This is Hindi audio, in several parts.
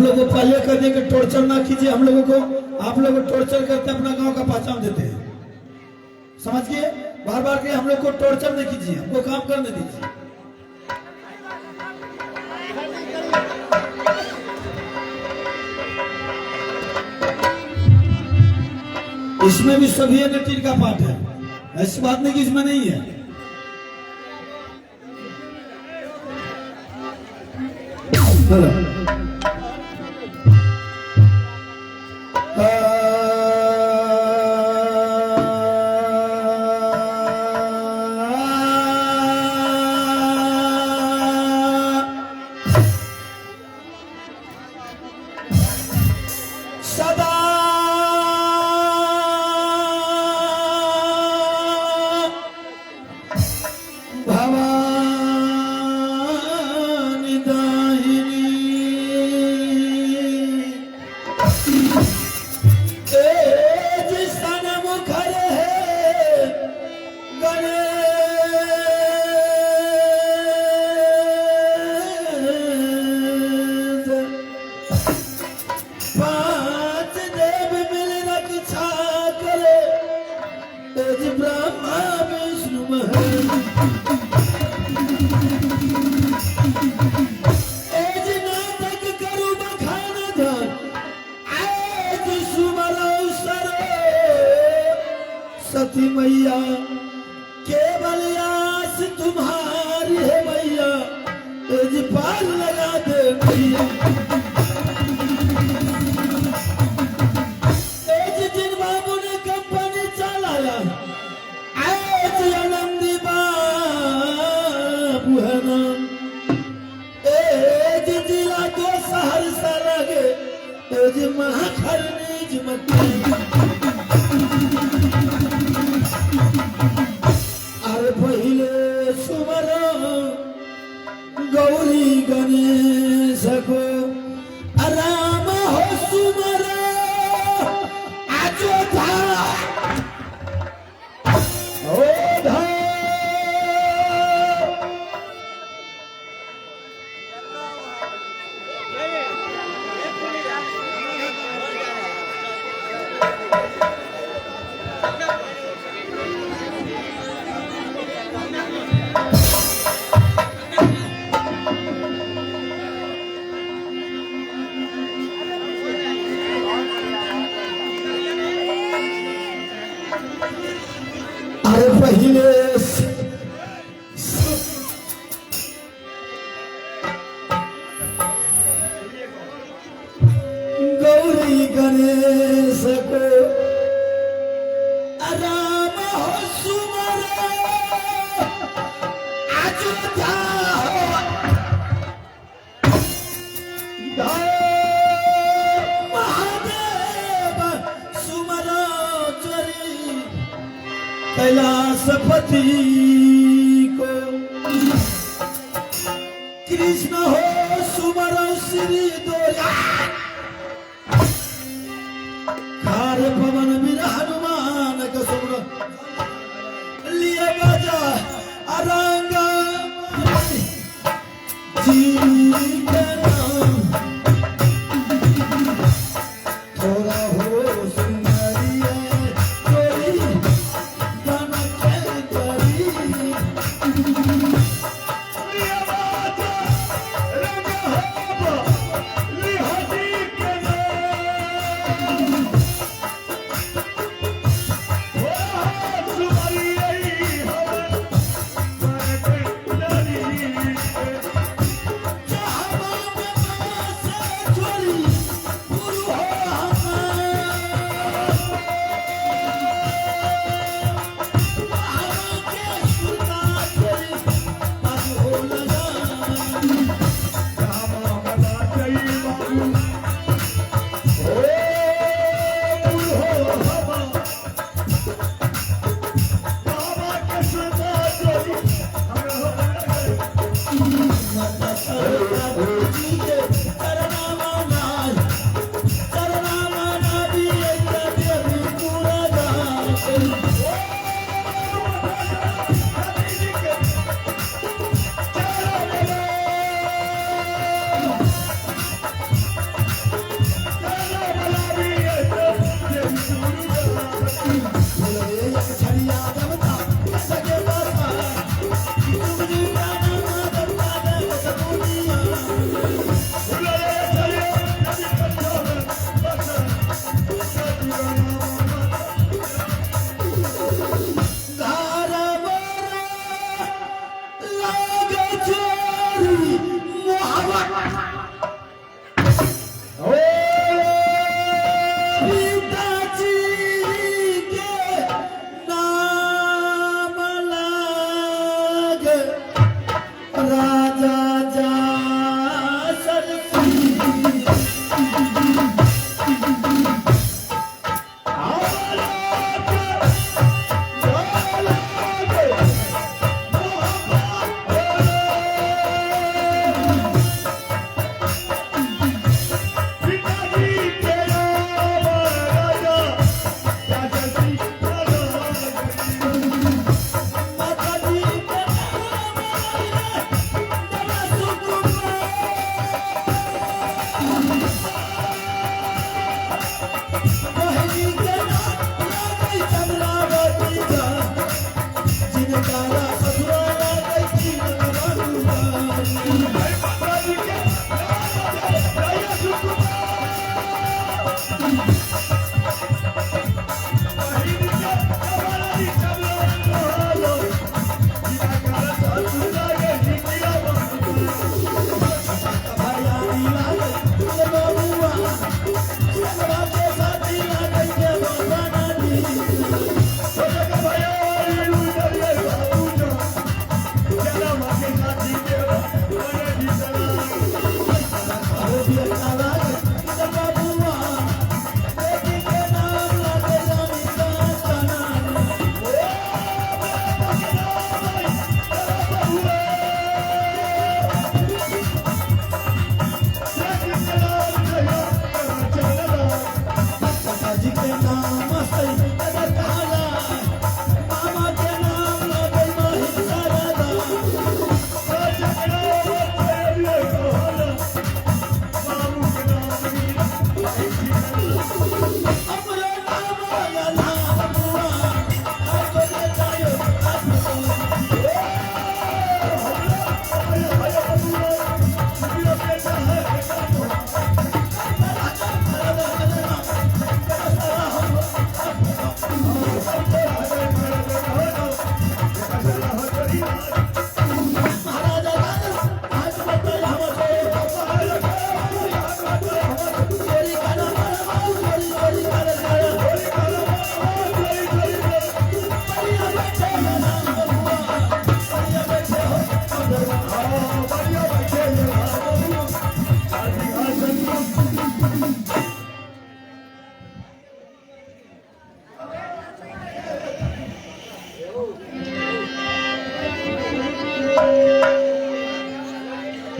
लोग को पहले कर देंगे टॉर्चर ना कीजिए हम लोगों को। आप लोग टॉर्चर करते अपना गांव का पहचान देते हैं, समझिए। बार बार के हम लोग को टॉर्चर नहीं कीजिए, हमको काम करने दीजिए। इसमें भी सभी नेटिव का पाठ है, ऐसी बात नहीं कि इसमें नहीं है। सदा भवानी दाहिनी तेज सन मुखर है गणेश। पांच देव मिल रक्षा करे तेज ब्रह्मा विष्णु महेश। तेज नाटक करू बखान धन आज सुमरो सरो सती मैया केवल आस तुम्हारी है मैया तेज पार लगा दे मैया। तेज जिन बाबू ने कंपनी चलाया आज आनंदी बाबू है नाम। तेज जिला को सहरसा लगे तेज महाखर निज मती। अरे पहले सुमरो गौरी गणेश को राम हो सुमरो अयोध्या ओधा। अरे पहले गौरी गणेश को राम हो सुमरो अयोध्या हो महादेव सुमरो चरी कैलाशपति को। कृष्ण हो सुमरो श्री दोया कार पवन वीर हनुमान का सुमरो लिए बजा अरंग जी के नाम। थोड़ा हो सुंदरिया कोई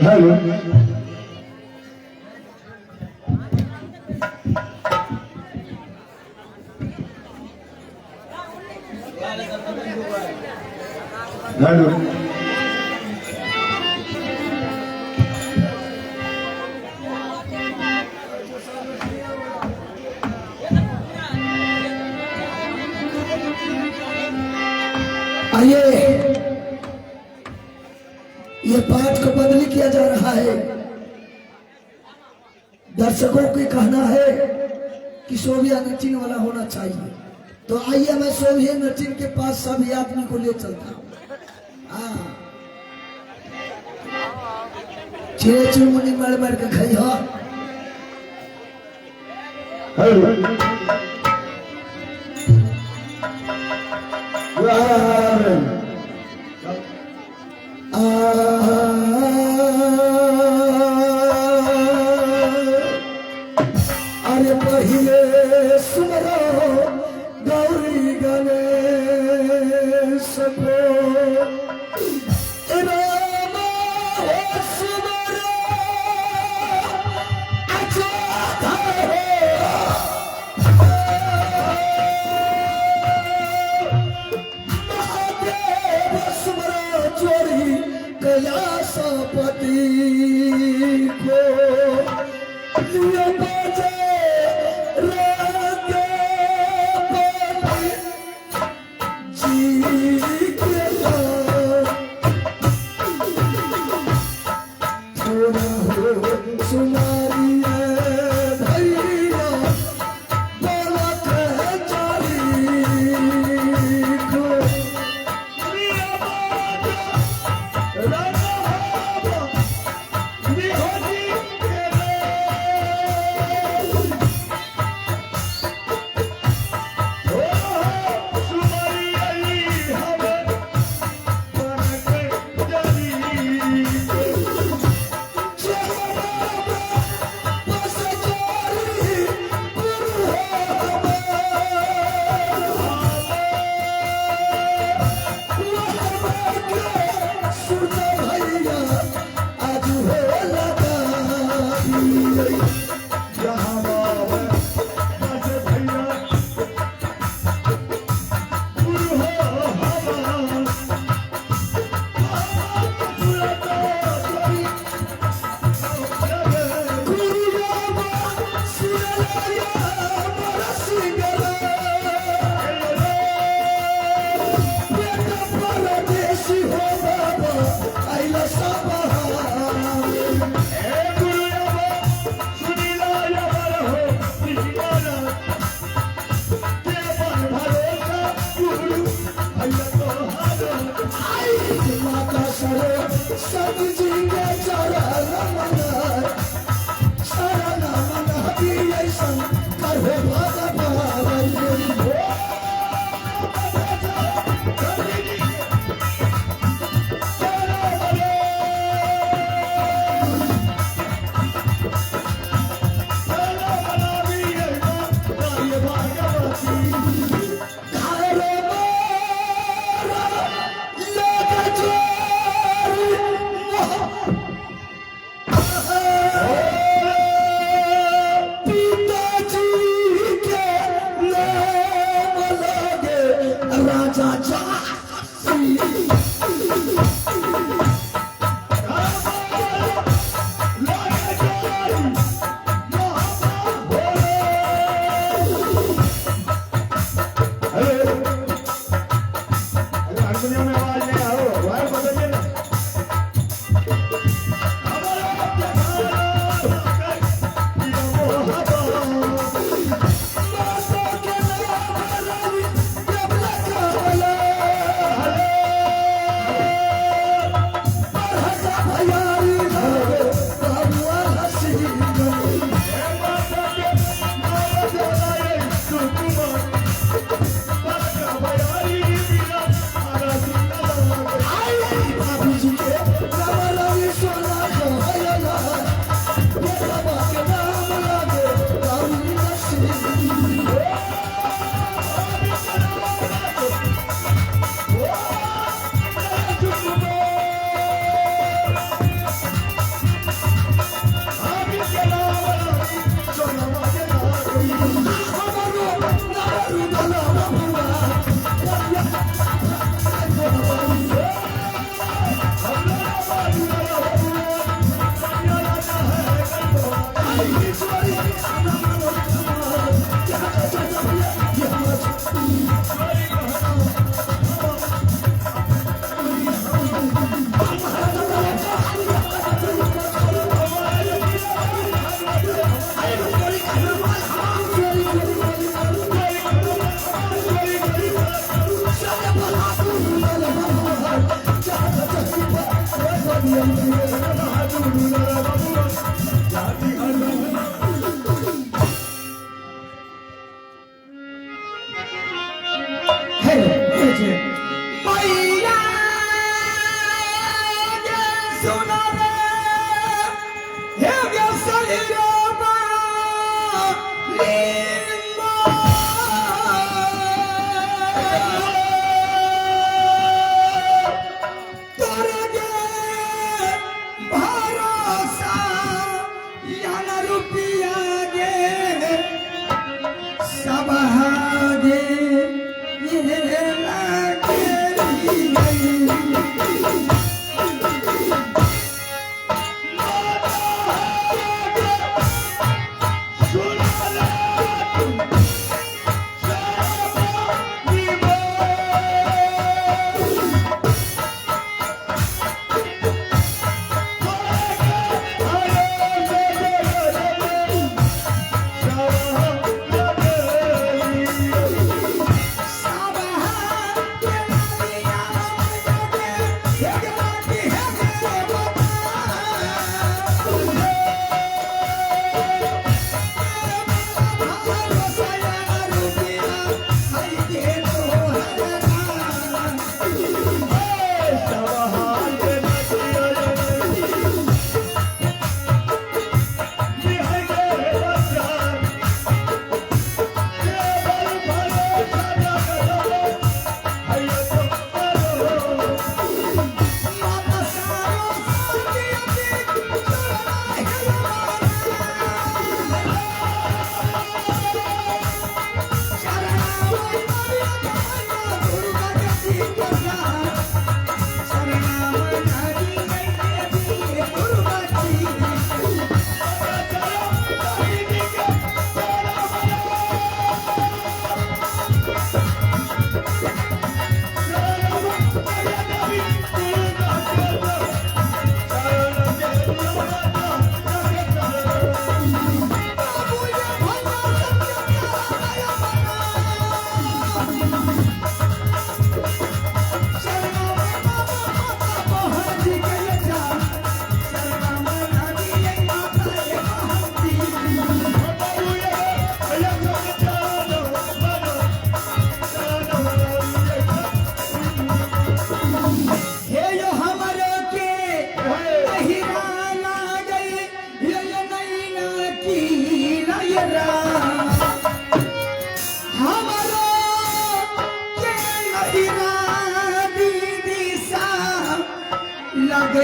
हेलो हेलो आइए, ये पाठ को बदली किया जा रहा है। दर्शकों की कहना है कि सोभिया नटीन वाला होना चाहिए, तो आइए मैं सोभिया नटीन के पास सभी आदमी को ले चलता हूँ। चिड़े चुनमुनी मार मार के खाई हो। हेलो अरे पहिले सुमरो गौरी गणेश को, राम हो सुमरो अजोधा हो। महादेव सुमरो चोरी कैलासपति को, लियो बजे रंगे पति जी के लाल। थोड़ा हो सुनारिए भैया बोलत जारी को, लियो बजे पीछे मैया ये सुनो रे हे व्यसलिया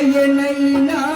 ये नहीं ना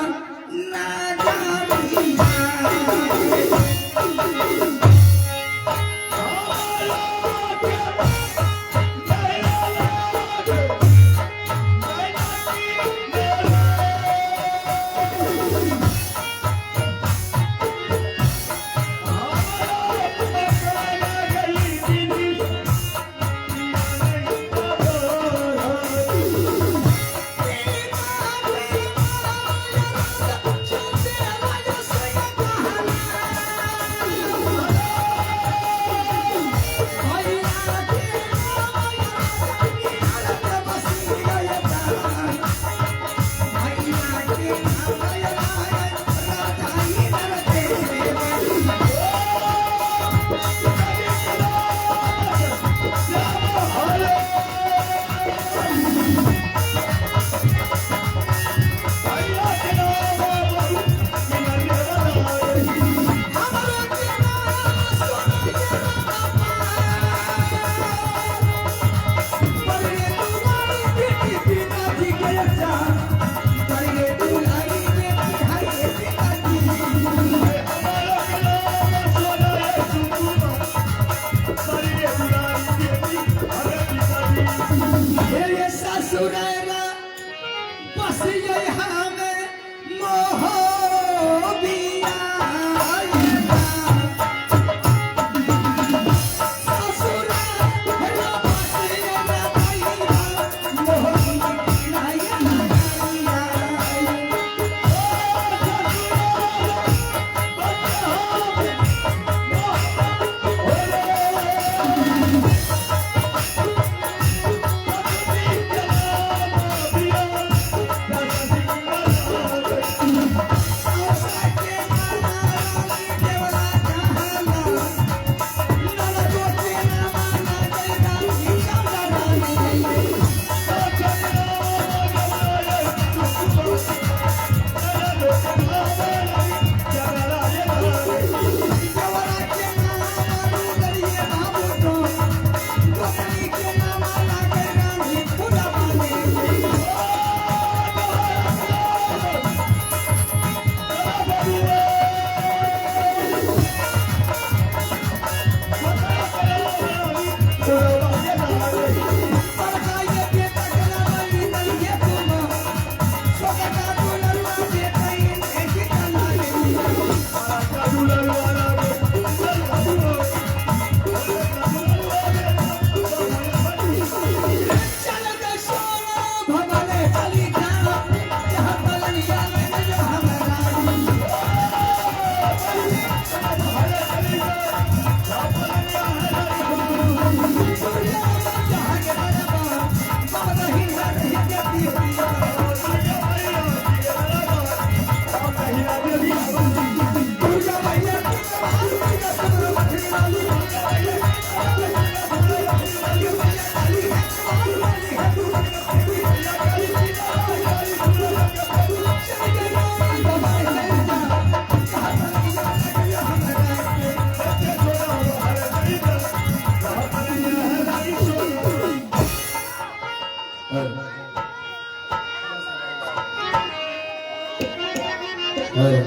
हेलो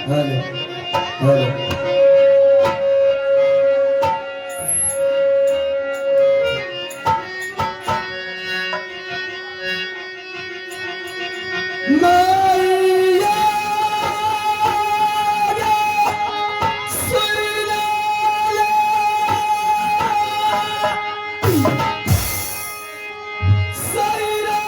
हेलो हेलो मैया सुना सैरा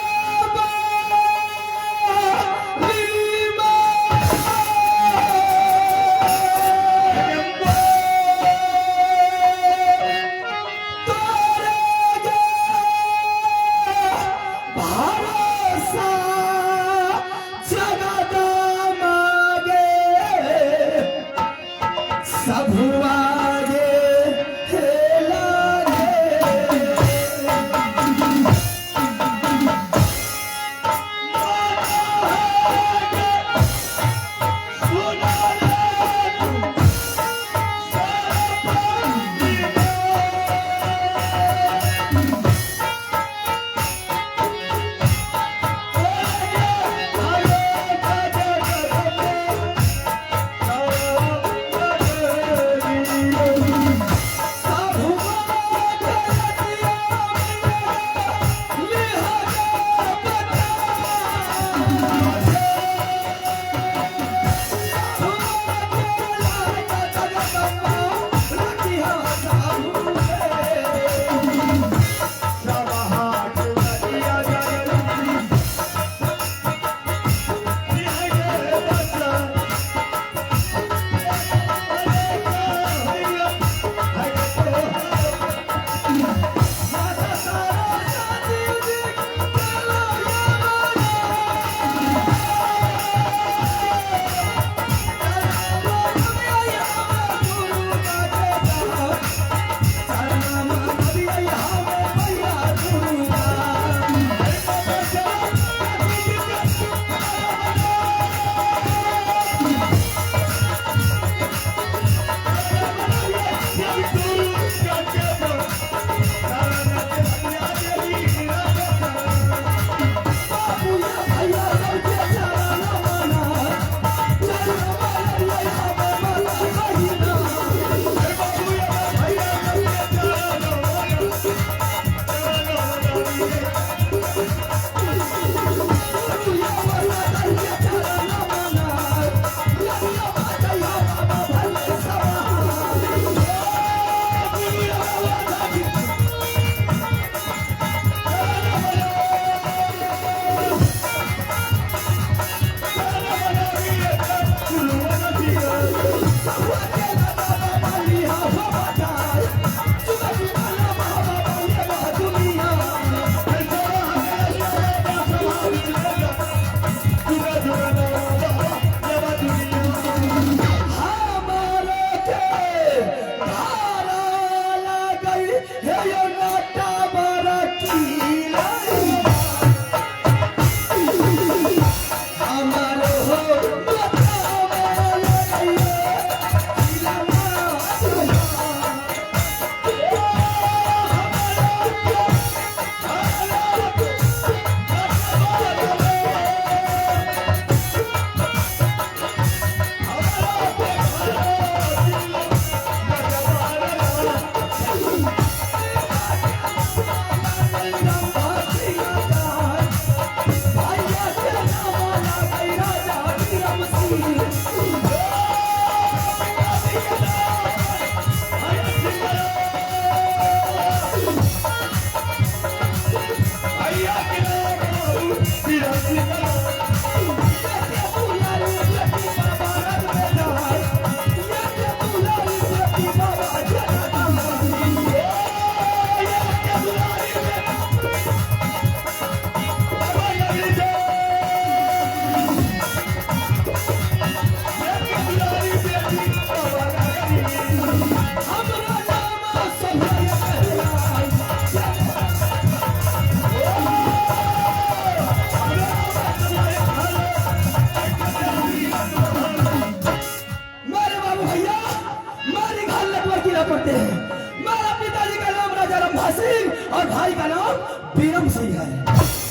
और भाई का नाम बीरम सिंह है।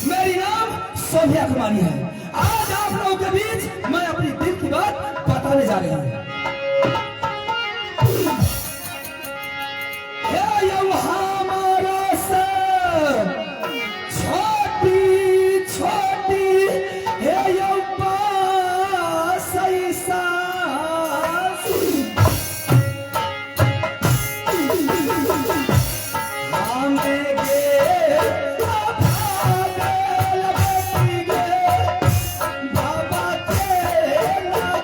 मेरी नाम सोनिया कुमारी है। आज आप लोगों के बीच मैं अपनी बताने जा रहे हैं। हे यौ हमारा से छोटी छोटी, हे यौ पासई सास, हमें गे भागल बेटी गे बाबा के लगाई।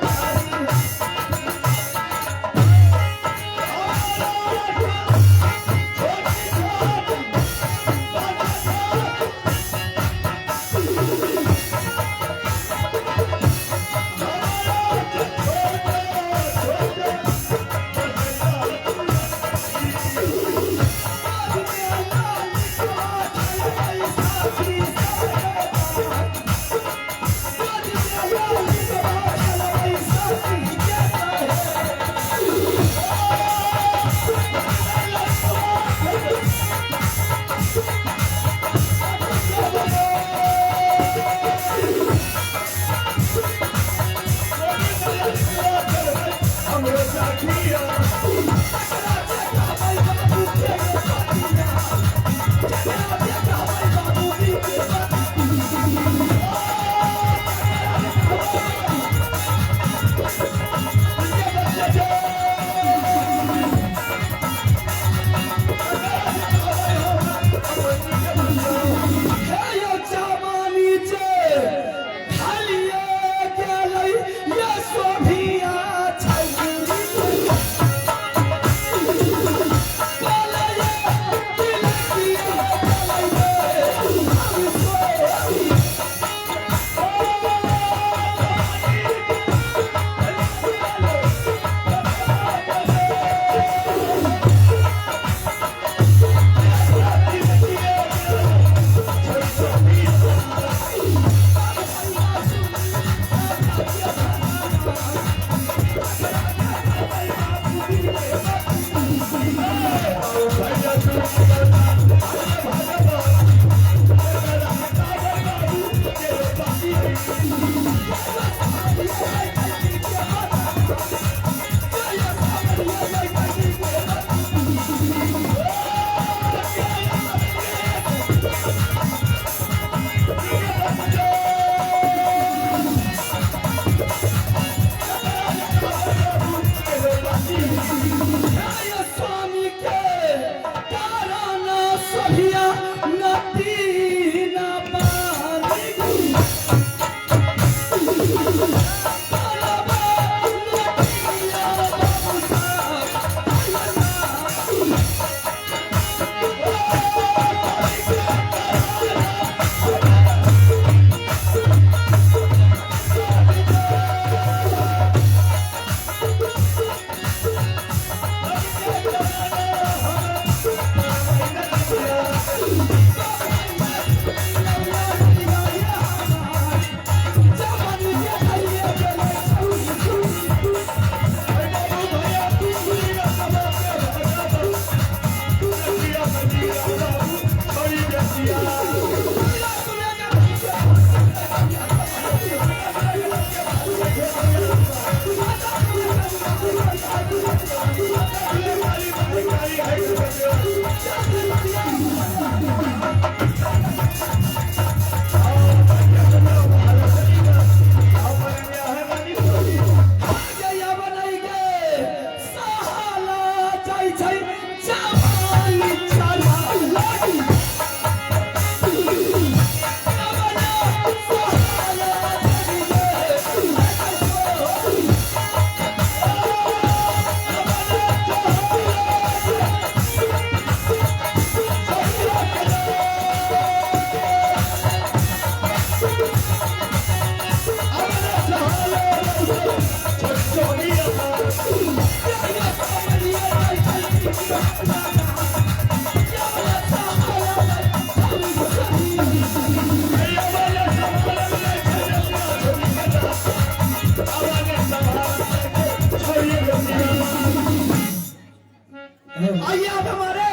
आइए आप हमारे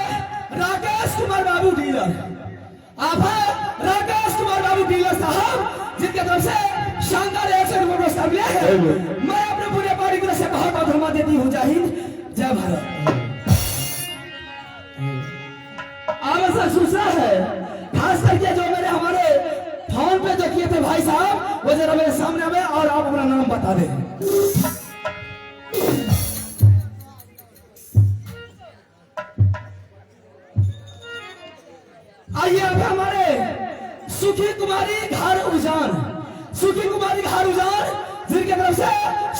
राकेश कुमार बाबू डीलर, आप हैं राकेश कुमार बाबू डीलर साहब, जिनके तरफ से शानदार 100 रुपये पुरस्कार मिला है। मैं अपने पूरे पार्टी धन्यवाद देती हूँ। जय हिंद, जय भारत। आवश्यक सूचना है, खास करके जो मेरे हमारे फोन पे जो किए थे भाई साहब, वो जरा मेरे सामने आवे और आप अपना नाम बता दें। आइए अब हमारे सुखी कुमारी घर उजान, सुखी कुमारी घर उजान, जिनके तरफ से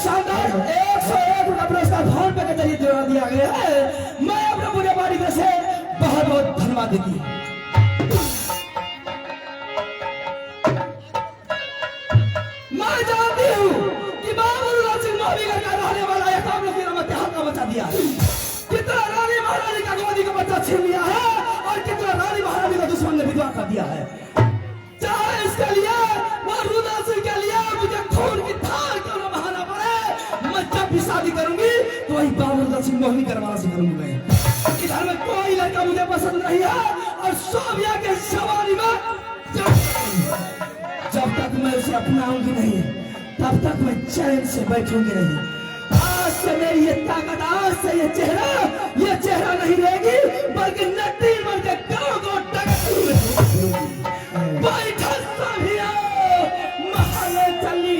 शानदार 101 रुपया पुरस्कार फोन पे के जरिए दिया गया है। मैं अपने पूरे बाड़ी में से बहुत बहुत धन्यवाद देती हूँ। मैं जानती हूँ कि बाबू सिंह मोहबीगर का रहने वाला एक काम लोग मत का बचा दिया है। कितना रानी महारानी का गोदी का बच्चा छीन लिया है और कितना रानी महारानी का दुश्मन ने विधवा कर दिया है। चाहे इसके लिए वो रुदा सिंह के लिए मुझे खून की धार क्यों न बहाना पड़े, मैं जब भी शादी करूंगी तो वही बाबू सिंह मोहबीगर वाला से करूंगी। मैं इधर में कोई लड़का मुझे पसंद नहीं है और सोबिया के जवानी में जब तक मैं उसे अपनाऊंगी नहीं तब तक मैं चैन से बैठूंगी नहीं। आज से मेरी ये ताकत, आज से ये चेहरा नहीं रहेगी, बल्कि नटी बन के गाँव को बैठा सभी महले चली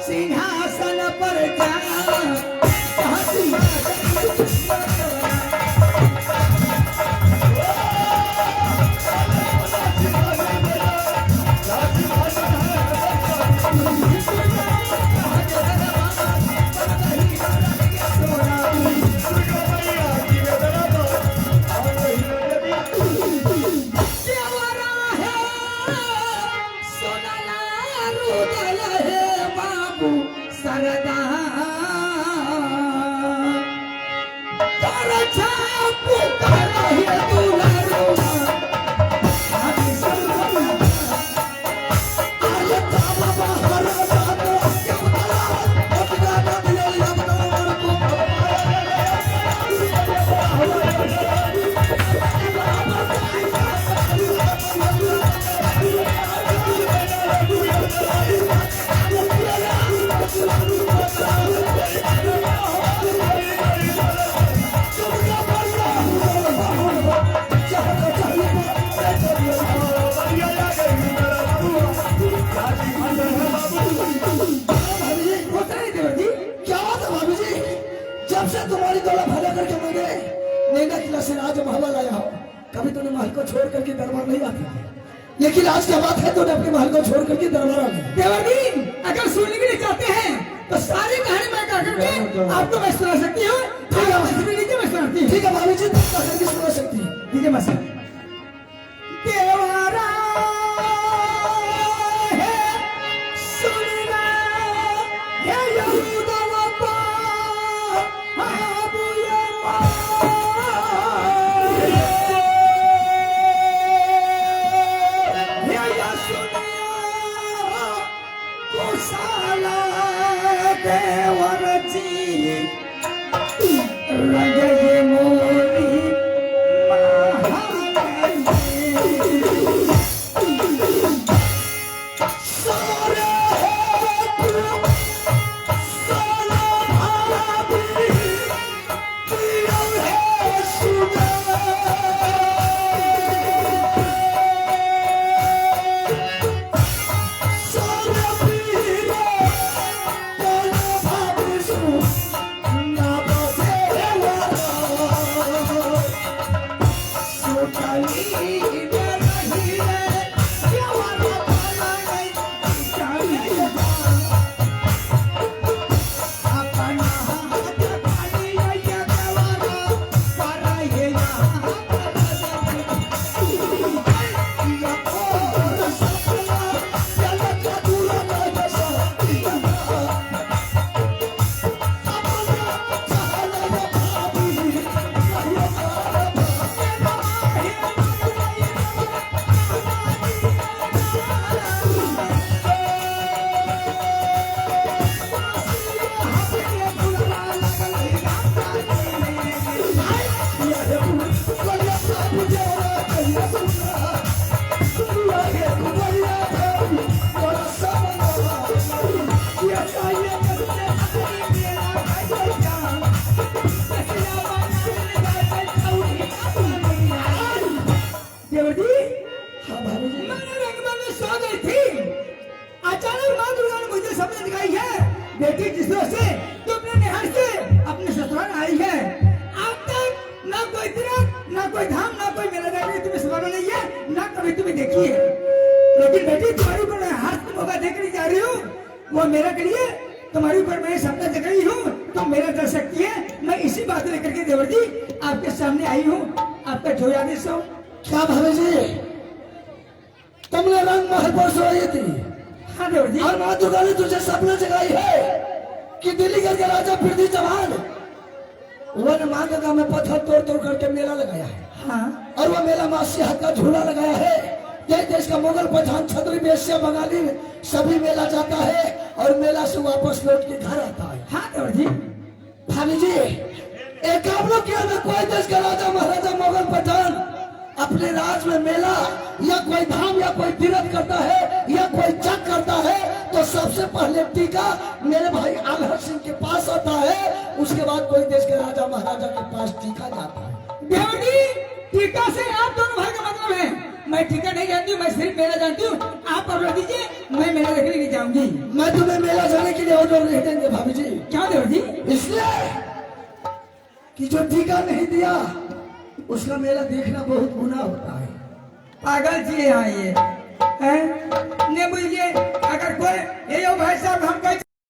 सिंहासन पर जा तुम्हारी दौलत भला करके मैंने नैना किला से राज महल लाया हो। कभी तूने महल को छोड़ करके दरबार नहीं आती, लेकिन आज क्या बात है तूने अपने महल को छोड़ करके दरबार आ गया। देवर्षि अगर सुनने के लिए चाहते हैं तो सारी कहानी मैं कह करके आपको मैं सुना सकती हूँ। ठीक है मैं सुनाती हूँ। ठीक है भाभी जी, तुम कह करके सुना सकती है। ठीक है मैं देवारा सो गई थी, अचानक माँ दुर्गा ने मुझे सपने दिखाई है, बेटी जिस तरह से तू अपने निहार से अपने ससुराल आई है, आज तक ना कोई तीर्थ, ना कोई धाम, ना कोई मेला देखने तुम्हें स्मरण नहीं है, ना कभी तुम्हें देखी है। लेकिन बेटी तुम्हारे ऊपर मैं हाथ मौका देखने जा रही हूँ, वो मेरा करिए, तुम्हारे ऊपर मैं सपना देख रही हूँ, तुम मेरा कर सकती है। मैं इसी बात लेकर के देवर जी आपके सामने आई हूँ, आपका जो आदेश हो। क्या भाभी जी, तुमने रंग महल पर सोई थी हाँ देवर जी। और माँ दुर्गा ने तुझे सपना जगाई है कि दिल्ली के राजा पृथ्वी चौहान वन माँ गंगा में पत्थर तोड़ तोड़ करके मेला लगाया है। हाँ और वह मेला माँ सिंह का झूला लगाया है। देश देश का मुगल, पठान, छतरी, वेश्या, बंगाली सभी मेला जाता है और मेला से वापस लौट के घर आता है। हाँ देवर जी। भाभी जी, एक आप लोग क्या ना कोई देश का राजा महाराजा मुगल पठान अपने राज में मेला या कोई धाम या कोई तीर्थ करता है या कोई जग करता है तो सबसे पहले टीका मेरे भाई आल्हा सिंह के पास आता है, उसके बाद कोई देश के राजा महाराजा के पास टीका जाता है। देवर जी, टीका से आप दोनों भाई का मतलब है? मैं टीका नहीं जानती हूँ, मैं सिर्फ मेला जानती हूँ। आप ऑर्डर दीजिए, मैं मेला देखने नहीं जाऊंगी। मैं तुम्हें मेला जाने के लिए ऑर्डर नहीं देंगे भाभी जी। क्या देवर जी? इसलिए कि जो टीका नहीं दिया उसका मेला देखना बहुत गुनाह होता है। पागल जी है ये, हैं? ने बोलिए अगर कोई ये भाई साहब हम कहीं